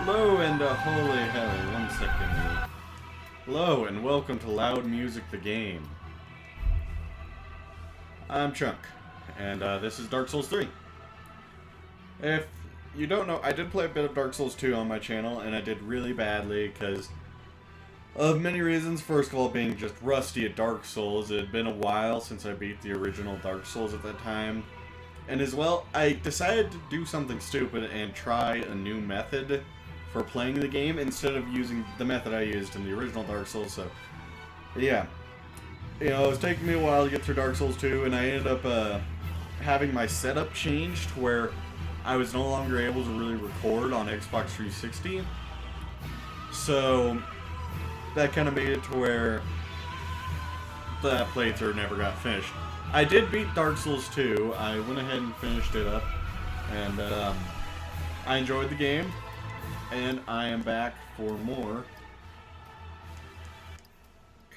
Hello and holy hell, 1 second. Hello and welcome to Loud Music the Game. I'm Chunk, and this is Dark Souls 3. If you don't know, I did play a bit of Dark Souls 2 on my channel, and I did really badly because of many reasons. First of all, being just rusty at Dark Souls. It had been a while since I beat the original Dark Souls at that time. And as well, I decided to do something stupid and try a new method for playing the game instead of using the method I used in the original Dark Souls. So, yeah. You know, it was taking me a while to get through Dark Souls 2, and I ended up having my setup changed to where I was no longer able to really record on Xbox 360. So, that kind of made it to where that playthrough never got finished. I did beat Dark Souls 2. I went ahead and finished it up, and I enjoyed the game, and I am back for more.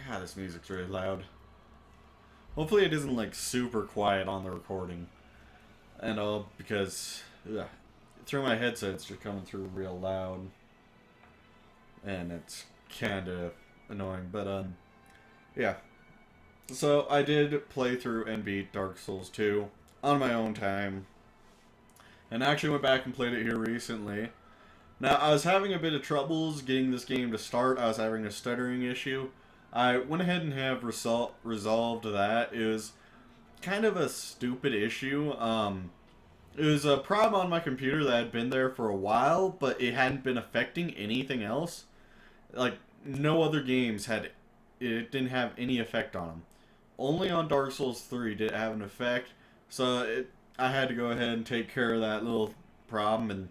God, this music's really loud. Hopefully it isn't like super quiet on the recording, and because through my headset it's just coming through real loud, and it's kind of annoying. But yeah. So, I did play through and beat Dark Souls 2 on my own time. And actually went back and played it here recently. Now, I was having a bit of troubles getting this game to start. I was having a stuttering issue. I went ahead and have resolved that. It was kind of a stupid issue. It was a problem on my computer that had been there for a while, but it hadn't been affecting anything else. Like, no other games had... It didn't have any effect on them. Only on Dark Souls 3 did it have an effect, so I had to go ahead and take care of that little problem, and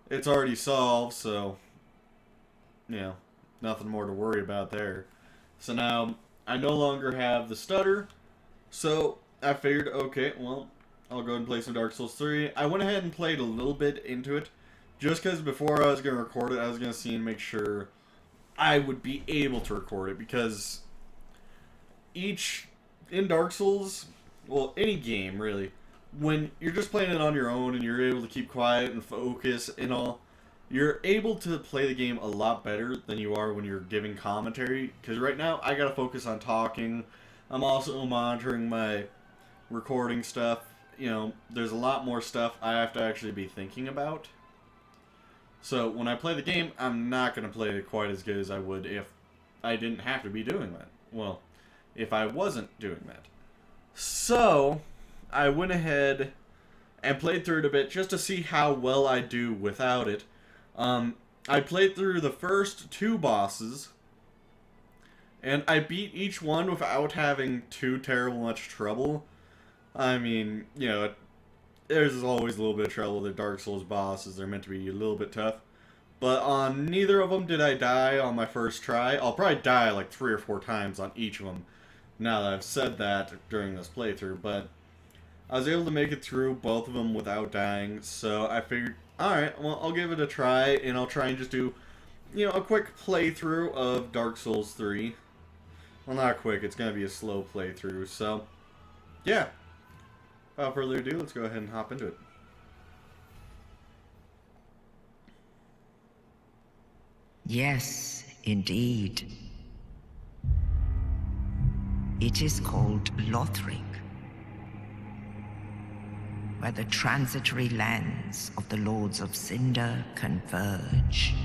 it's already solved, so, you know, nothing more to worry about there. So now, I no longer have the stutter, so I figured, okay, well, I'll go and play some Dark Souls 3. I went ahead and played a little bit into it, just because before I was going to record it, I was going to see and make sure I would be able to record it, because in Dark Souls, well, any game really, when you're just playing it on your own and you're able to keep quiet and focus and all, you're able to play the game a lot better than you are when you're giving commentary, because right now I gotta focus on talking. I'm also monitoring my recording stuff. You know, there's a lot more stuff I have to actually be thinking about. So, when I play the game, I'm not going to play it quite as good as I would if I didn't have to be doing that. Well, if I wasn't doing that. So, I went ahead and played through it a bit just to see how well I do without it. I played through the first 2 bosses, and I beat each one without having too terrible much trouble. I mean, you know, there's always a little bit of trouble with the Dark Souls bosses. They're meant to be a little bit tough. But on neither of them did I die on my first try. I'll probably die like 3 or 4 times on each of them, now that I've said that during this playthrough. But I was able to make it through both of them without dying. So I figured, alright, well, I'll give it a try. And I'll try and just do, you know, a quick playthrough of Dark Souls 3. Well, not quick. It's going to be a slow playthrough. So, yeah. Without further ado, let's go ahead and hop into it. Yes, indeed. It is called Lothric, where the transitory lands of the Lords of Cinder converge.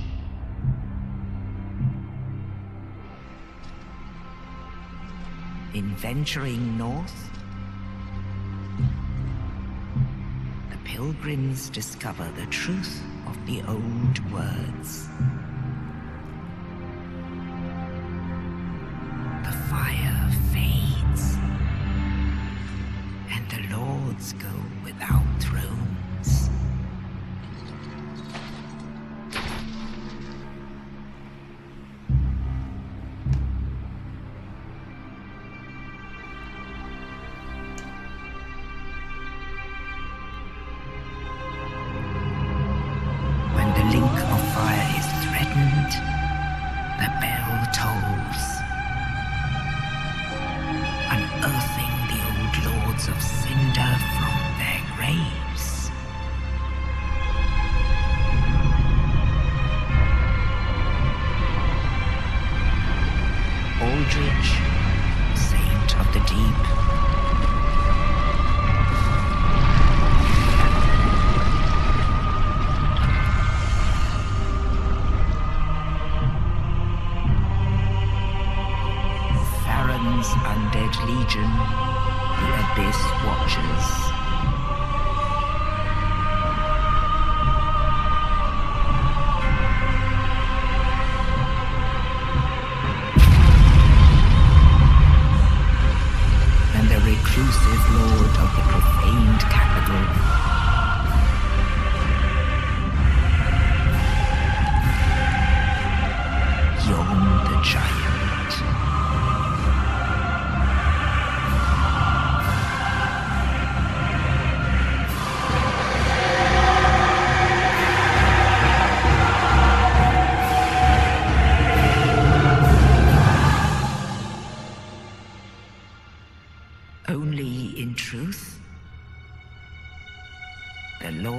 In venturing north, the pilgrims discover the truth of the old words. The fire fades, and the lords go without thrones. When the link of fire is threatened, the bell tolls, unearthing the old lords of Cinder from their graves.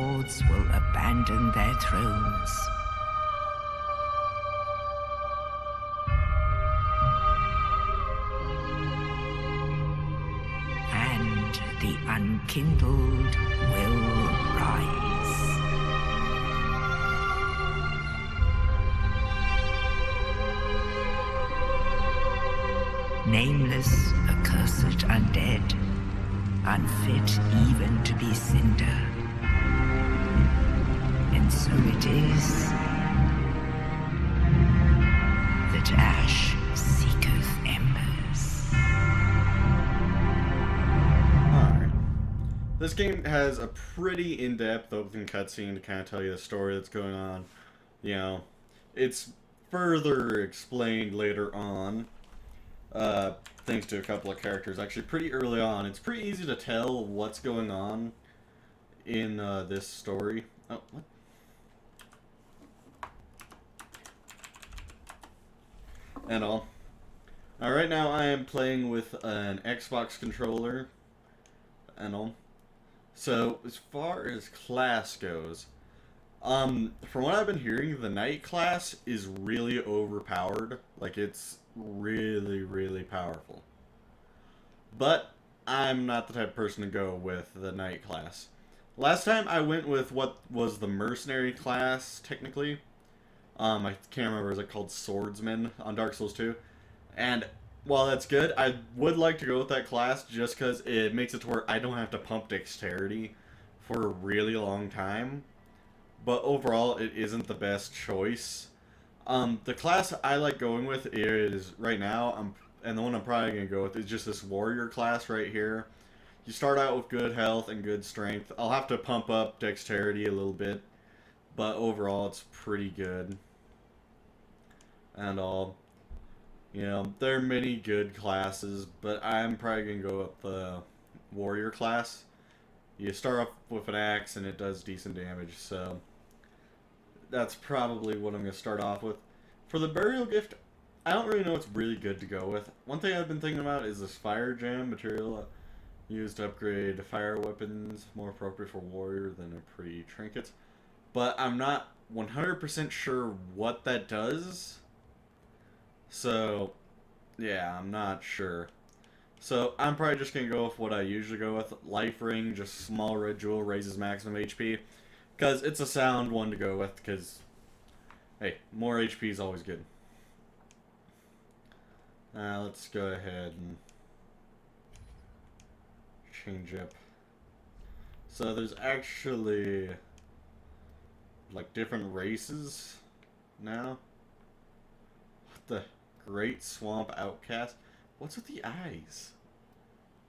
lords will abandon their thrones. And the unkindled will rise. Nameless, accursed undead, unfit even to be cinder. And so it is that ash seeketh embers. Alright. This game has a pretty in-depth opening cutscene to kind of tell you the story that's going on. You know, it's further explained later on. Thanks to a couple of characters. Actually, pretty early on, it's pretty easy to tell what's going on in this story. Oh, what? And all. Right now I am playing with an Xbox controller and all. So, as far as class goes, from what I've been hearing, the knight class is really overpowered. Like, it's really, really powerful. But I'm not the type of person to go with the knight class. Last time I went with what was the mercenary class, technically. I can't remember, is it called Swordsman on Dark Souls 2? And while that's good, I would like to go with that class just because it makes it to where I don't have to pump dexterity for a really long time. But overall, it isn't the best choice. The class I like going with is, right now, and the one I'm probably going to go with is just this warrior class right here. You start out with good health and good strength. I'll have to pump up dexterity a little bit, but overall it's pretty good. And all. You know, there are many good classes, but I'm probably going to go with the warrior class. You start off with an axe and it does decent damage, so that's probably what I'm going to start off with. For the burial gift, I don't really know what's really good to go with. One thing I've been thinking about is this fire gem material used to upgrade fire weapons, more appropriate for warrior than a pretty trinkets. But I'm not 100% sure what that does. So, yeah, I'm not sure. So, I'm probably just going to go with what I usually go with. Life ring, just small red jewel, raises maximum HP. Because it's a sound one to go with, because, hey, more HP is always good. Let's go ahead and change up. So there's actually, like, different races now. What the? Great Swamp Outcast? What's with the eyes?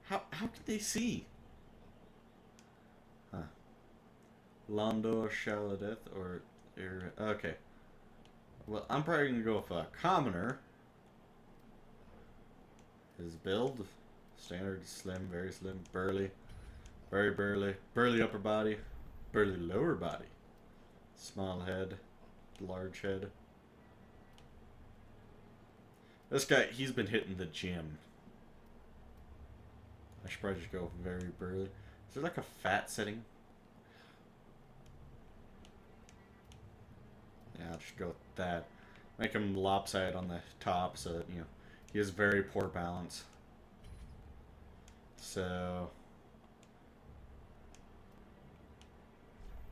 How can they see? Huh. Londo, Shaladeth, or... Okay. Well, I'm probably going to go with a commoner. His build, standard, slim, very slim, burly, very burly, burly upper body, burly lower body, small head, large head. This guy, he's been hitting the gym. I should probably just go very burly. Is there like a fat setting? Yeah, I'll just go with that. Make him lopsided on the top so that, you know, he has very poor balance. So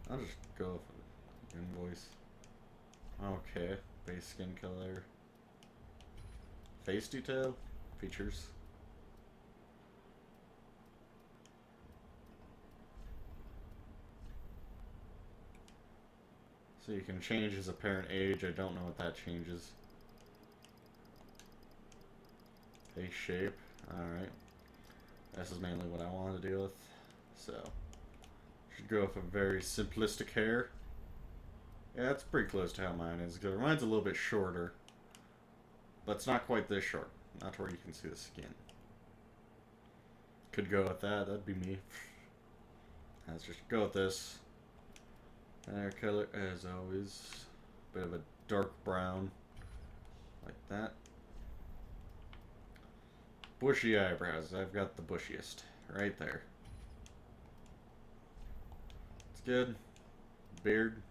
I'll just go with invoice. Okay, base skin color. Face detail, features. So you can change his apparent age. I don't know what that changes. Face shape. Alright. This is mainly what I want to deal with. So, should go with a very simplistic hair. Yeah, it's pretty close to how mine is. Because mine's a little bit shorter. But it's not quite this short. Not to where you can see the skin. Could go with that. That'd be me. Let's just go with this. Hair color, as always. Bit of a dark brown. Like that. Bushy eyebrows. I've got the bushiest. Right there. It's good. beard.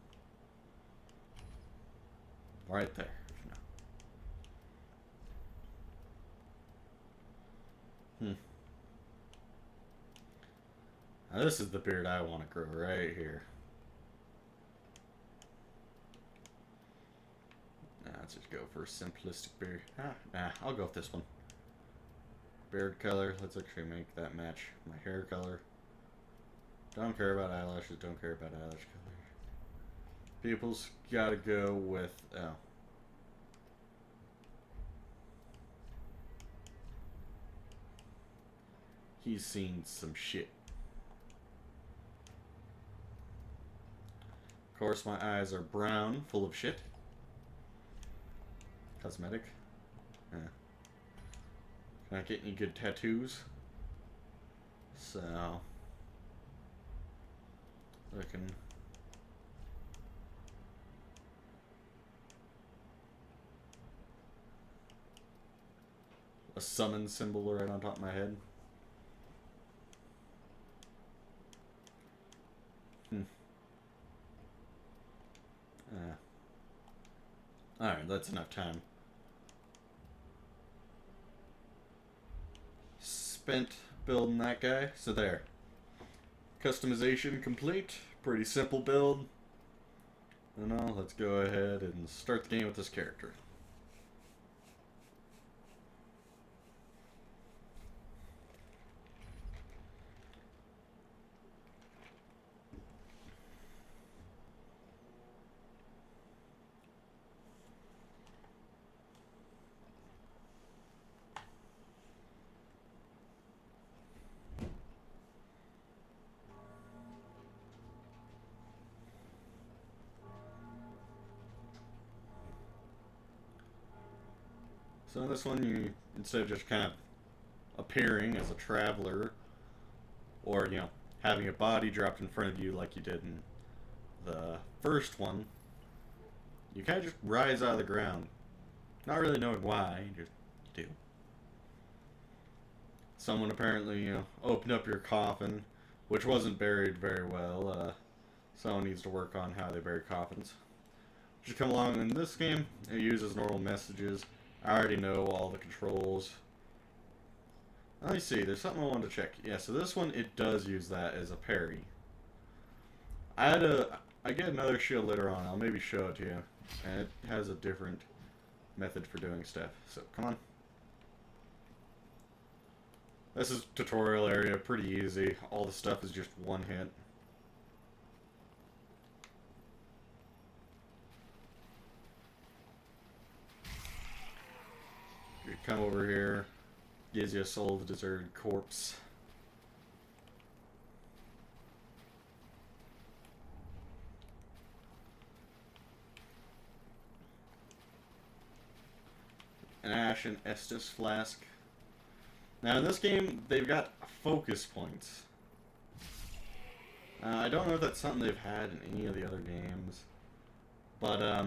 Right there. Hmm. Now this is the beard I want to grow right here. Nah, let's just go for a simplistic beard. Nah, I'll go with this one. Beard color. Let's actually make that match my hair color. Don't care about eyelashes. Don't care about eyelash color. People's gotta go with... Oh. He's seen some shit. Of course, my eyes are brown, full of shit. Cosmetic. Yeah. Not get any good tattoos. So... looking... a summon symbol right on top of my head. Alright, that's enough time. Spent building that guy, so there. Customization complete. Pretty simple build. And now let's go ahead and start the game with this character. So in this one, you, instead of just kind of appearing as a traveler, or, you know, having a body dropped in front of you like you did in the first one, you kind of just rise out of the ground. Not really knowing why, you just do. Someone apparently, you know, opened up your coffin, which wasn't buried very well. Someone needs to work on how they bury coffins. Just come along in this game, it uses normal messages. I already know all the controls. Let me see, there's something I wanted to check. Yeah, so this one, it does use that as a parry. I get another shield later on, I'll maybe show it to you. And it has a different method for doing stuff. So, come on. This is tutorial area, pretty easy. All the stuff is just one hit. You come over here, gives you a soul of the deserted corpse. An Ashen Estus flask. Now in this game, they've got focus points. I don't know if that's something they've had in any of the other games. But,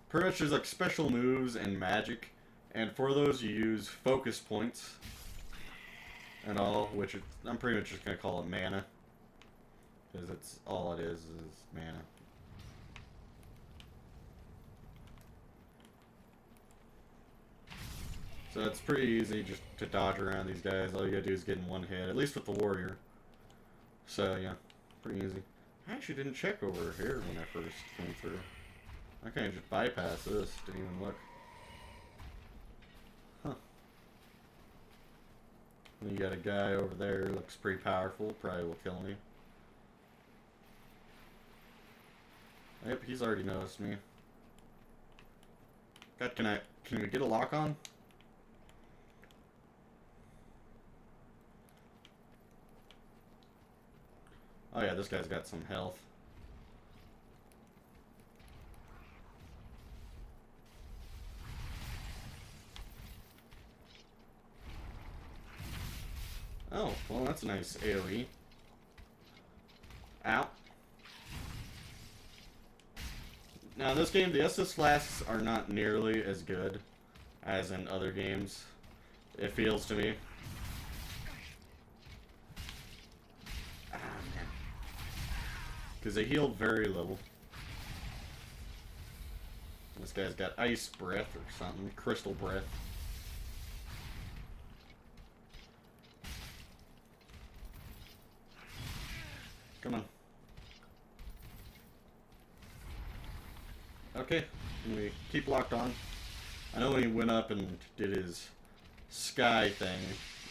pretty much there's like special moves and magic. And for those, you use focus points and all, which I'm pretty much just going to call it mana. Because it's all it is mana. So it's pretty easy just to dodge around these guys. All you gotta do is get in one hit, at least with the warrior. So, yeah, pretty easy. I actually didn't check over here when I first came through. I kind of just bypassed this, didn't even look. Huh. You got a guy over there, looks pretty powerful, probably will kill me. Yep, he's already noticed me. God, can we get a lock on? Oh yeah, this guy's got some health. Oh, well that's a nice AoE. Ow. Now in this game, the Estus flasks are not nearly as good as in other games. It feels to me. because they heal very little. This guy's got ice breath or something, crystal breath. Come on. Okay, we keep locked on. I know when he went up and did his sky thing,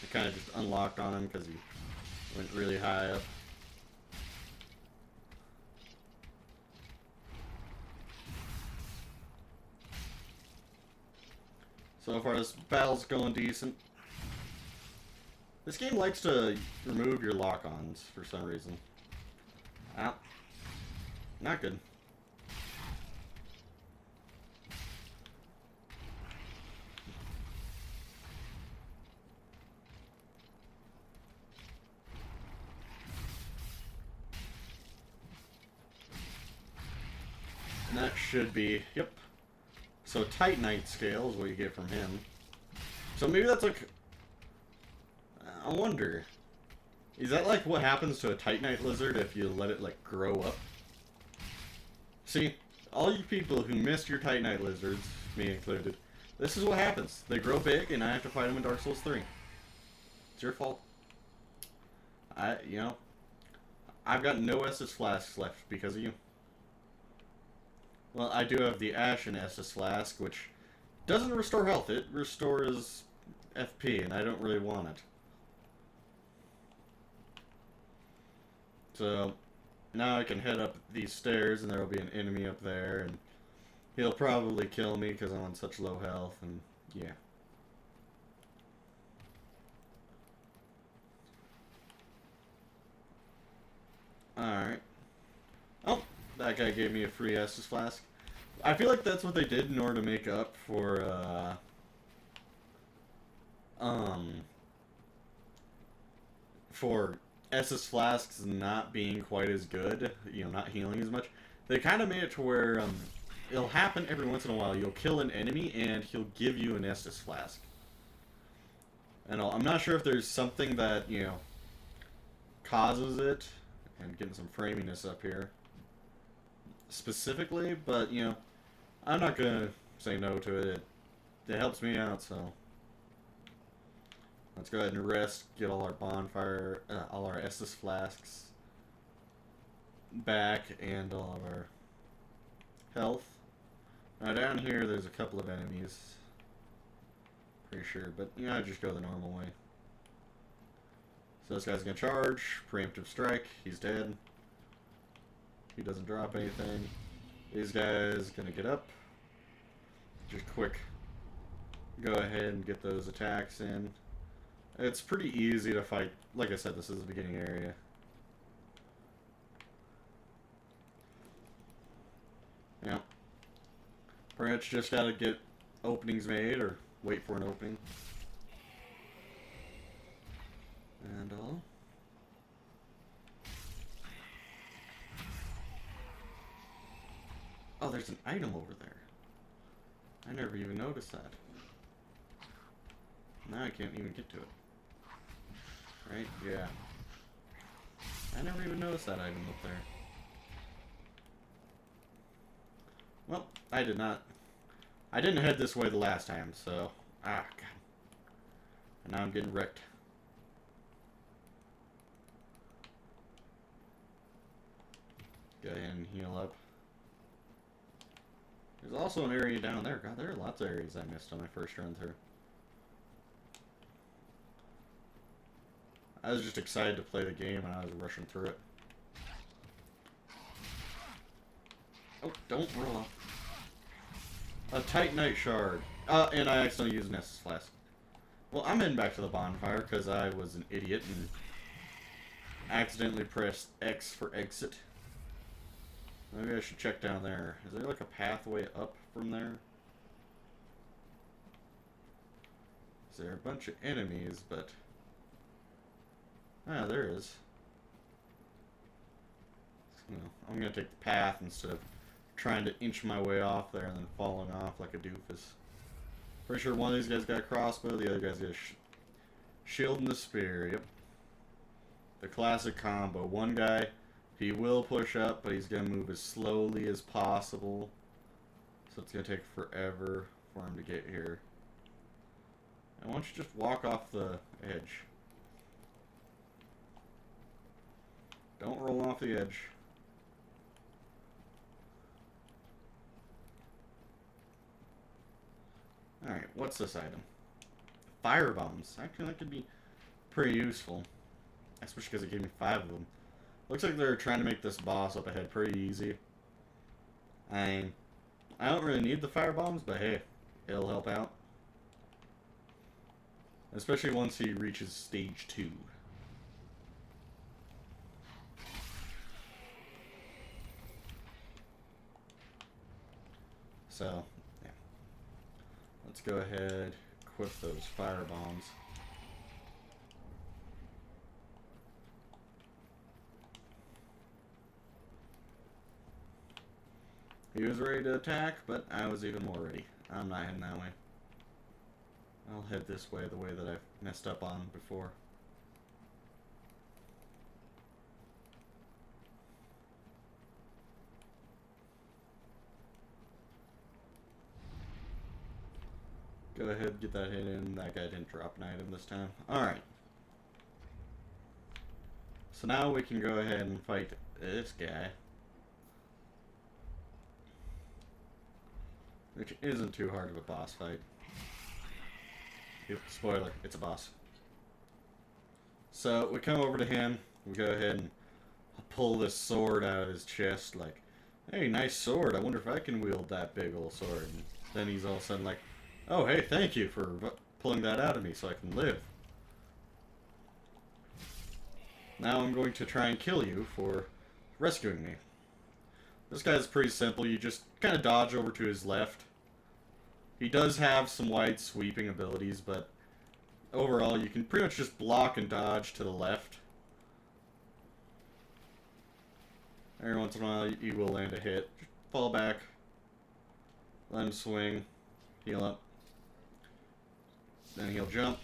it kind of just unlocked on him because he went really high up. So far, this battle's going decent. This game likes to remove your lock-ons for some reason. Ow. Not good. And that should be, yep. So Titanite scale is what you get from him. So maybe that's like, I wonder, is that like what happens to a Titanite lizard if you let it like grow up? See, all you people who missed your Titanite lizards, me included, this is what happens. They grow big and I have to fight them in Dark Souls 3. It's your fault. You know, I've got no Estus flasks left because of you. Well, I do have the Ashen Estus Flask, which doesn't restore health. It restores FP, and I don't really want it. So, now I can head up these stairs, and there will be an enemy up there, and he'll probably kill me because I'm on such low health, and yeah. Alright. Oh, that guy gave me a free Estus Flask. I feel like that's what they did in order to make up for, Estus Flasks not being quite as good, you know, not healing as much. They kind of made it to where, it'll happen every once in a while. You'll kill an enemy, and he'll give you an Estus Flask. And I'm not sure if there's something that, you know, causes it, and getting some framiness up here specifically, but, you know, I'm not gonna say no to it. It helps me out, so let's go ahead and rest, get all our bonfire, all our Estus Flasks back, and all of our health. Now down here there's a couple of enemies, pretty sure, but you know, I just go the normal way. So this guy's gonna charge, preemptive strike, he's dead. He doesn't drop anything. These guys gonna get up. Just quick, go ahead and get those attacks in. It's pretty easy to fight. Like I said, this is the beginning area. Yeah. Perhaps just gotta get openings made or wait for an opening. And all. Oh, there's an item over there. I never even noticed that. Now I can't even get to it. Right? Yeah. I never even noticed that item up there. Well, I did not. I didn't head this way the last time, so... Ah, God. And now I'm getting wrecked. Go ahead and heal up. There's also an area down there. God, there are lots of areas I missed on my first run through. I was just excited to play the game and I was rushing through it. Oh, don't roll off. A Titanite shard. And I accidentally used an Estus Flask. Well, I'm heading back to the bonfire because I was an idiot and accidentally pressed X for exit. Maybe I should check down there. Is there like a pathway up from there? Is there a bunch of enemies, but... Ah, there is. So, I'm gonna take the path instead of trying to inch my way off there and then falling off like a doofus. Pretty sure one of these guys got a crossbow, the other guy's got a shield and a spear, yep. The classic combo. One guy He will push up, but he's going to move as slowly as possible. So it's going to take forever for him to get here. And why don't you just walk off the edge? Don't roll off the edge. Alright, what's this item? Fire bombs. Actually, that could be pretty useful. Especially because it gave me 5 of them. Looks like they're trying to make this boss up ahead pretty easy. I don't really need the fire bombs, but hey, it'll help out. Especially once he reaches stage 2. So, yeah. Let's go ahead, equip those fire bombs. He was ready to attack, but I was even more ready. I'm not heading that way. I'll head this way, the way that I've messed up on before. Go ahead, get that hit in. That guy didn't drop an item this time. Alright. So now we can go ahead and fight this guy. Which isn't too hard of a boss fight. Yep, spoiler, it's a boss. So we come over to him, we go ahead and pull this sword out of his chest, like, hey, nice sword, I wonder if I can wield that big old sword. And then he's all of a sudden like, oh, hey, thank you for pulling that out of me so I can live. Now I'm going to try and kill you for rescuing me. This guy's pretty simple. You just kind of dodge over to his left. He does have some wide sweeping abilities, but overall you can pretty much just block and dodge to the left. Every once in a while you will land a hit. Just fall back. Let him swing. Heal up. Then he'll jump.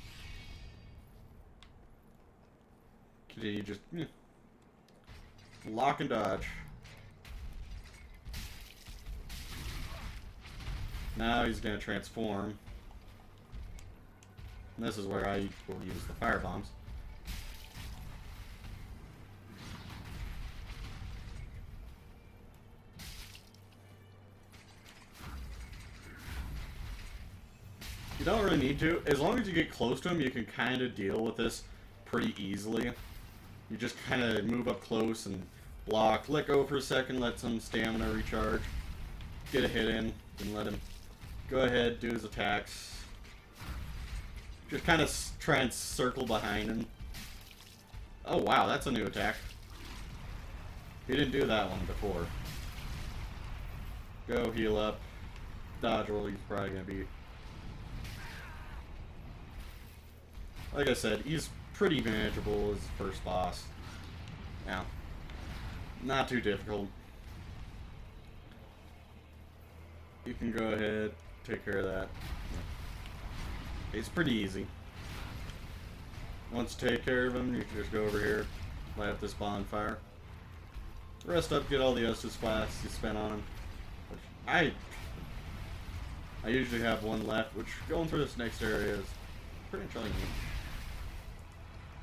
Continue just lock and dodge. Now he's going to transform. And this is where I will use the fire bombs. You don't really need to. As long as you get close to him, you can kind of deal with this pretty easily. You just kind of move up close and block. Let go for a second, let some stamina recharge. Get a hit in, and let him go ahead, do his attacks. Just kind of try and circle behind him. Oh wow, that's a new attack. He didn't do that one before. Go heal up. Dodge roll, he's probably going to be... Like I said, he's pretty manageable as the first boss. Now, not too difficult. You can go ahead, take care of that. It's pretty easy. Once you take care of him, you can just go over here, light up this bonfire. Rest up, get all the Estus flasks you spent on him. I usually have one left, which going through this next area is pretty much all you need.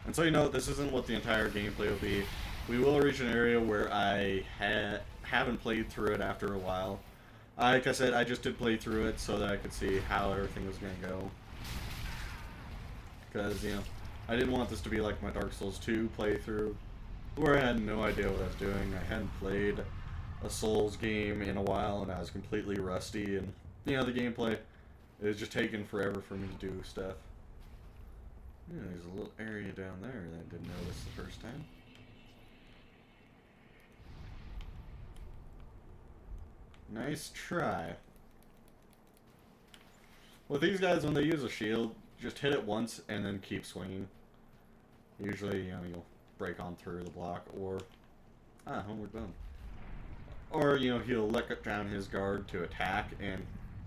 And so you know, this isn't what the entire gameplay will be. We will reach an area where I haven't played through it after a while. Like I said, I just did play through it so that I could see how everything was going to go. Because, you know, I didn't want this to be like my Dark Souls 2 playthrough, where I had no idea what I was doing. I hadn't played a Souls game in a while, and I was completely rusty, and, you know, the gameplay, it was just taking forever for me to do stuff. Yeah, there's a little area down there that I didn't notice the first time. Nice try. With these guys, when they use a shield, just hit it once and then keep swinging. Usually, you know, you'll break on through the block, or... Ah, homeward bound. Or, you know, he'll let down his guard to attack, and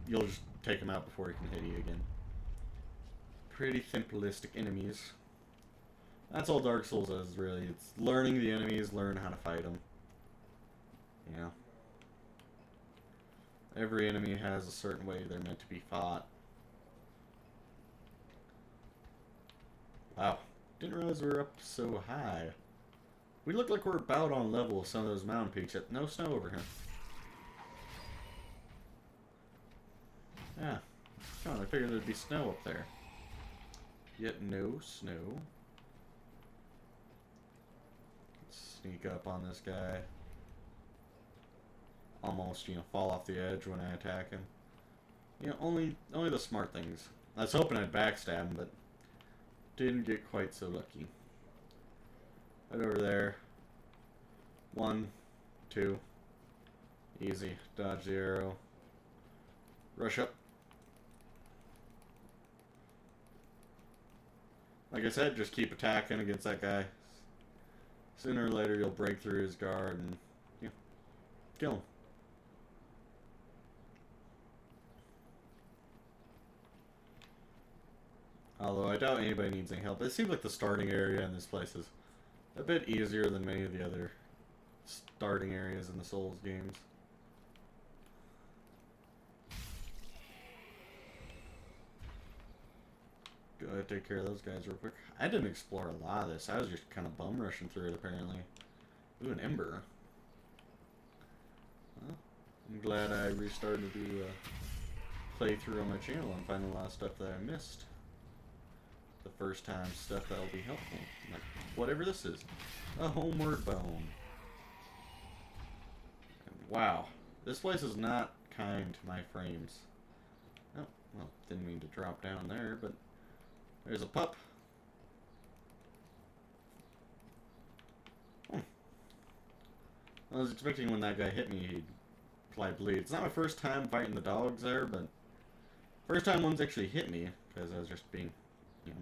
you'll just take him out before he can hit you again. Pretty simplistic enemies. That's all Dark Souls is, really. It's learning the enemies, learn how to fight them. Yeah. Every enemy has a certain way they're meant to be fought. Wow. Didn't realize we were up so high. We look like we're about on level with some of those mountain peaks, yet no snow over here. Yeah. Oh, I figured there'd be snow up there. Yet no snow. Let's sneak up on this guy. Almost, fall off the edge when I attack him. Only the smart things. I was hoping I'd backstab him, but didn't get quite so lucky. Right over there. 1, 2. Easy. Dodge the arrow. Rush up. Like I said, just keep attacking against that guy. Sooner or later you'll break through his guard and kill him. Although I doubt anybody needs any help. It seems like the starting area in this place is a bit easier than many of the other starting areas in the Souls games. Go ahead, take care of those guys real quick. I didn't explore a lot of this. I was just kind of bum rushing through it, apparently. Ooh, an ember. Well, I'm glad I restarted to do a playthrough on my channel and find a lot of stuff that I missed. The first time stuff that'll be helpful. Like, whatever this is. A homeward bone. And wow. This place is not kind to my frames. Oh, well, didn't mean to drop down there, but there's a pup. I was expecting when that guy hit me, he'd probably bleed. It's not my first time fighting the dogs there, but first time one's actually hit me, because I was just being,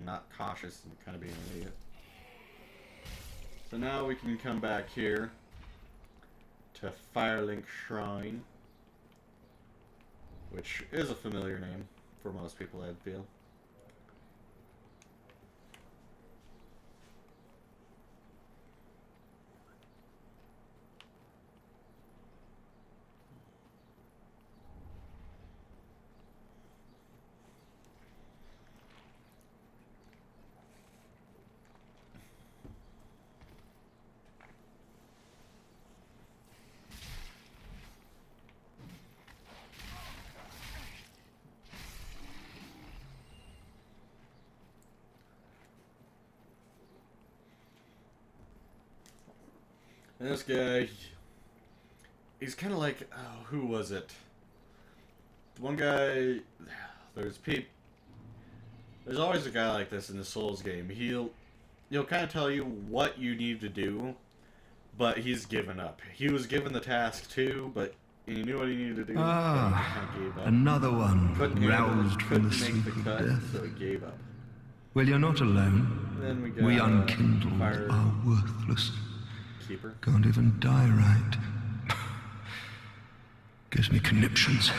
not cautious and kind of being an idiot. So now we can come back here to Firelink Shrine, which is a familiar name for most people, I'd feel. And this guy, he's kind of like, oh, who was it? One guy, there's always a guy like this in the Souls game. He'll kind of tell you what you need to do, but he's given up. He was given the task too, but he knew what he needed to do. Ah, he kind of gave up. Another one roused from the Couldn't make sleep the of cut, death. so he gave up. Well, you're not alone. Then we got We unkindled Fire are worthless. Keeper. Can't even die right. Gives me conniptions.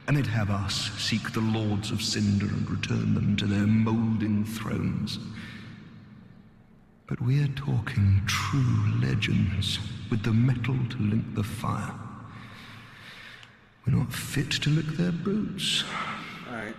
And they'd have us seek the lords of Cinder and return them to their moulding thrones. But we're talking true legends with the metal to link the fire. We're not fit to lick their boots. Alright,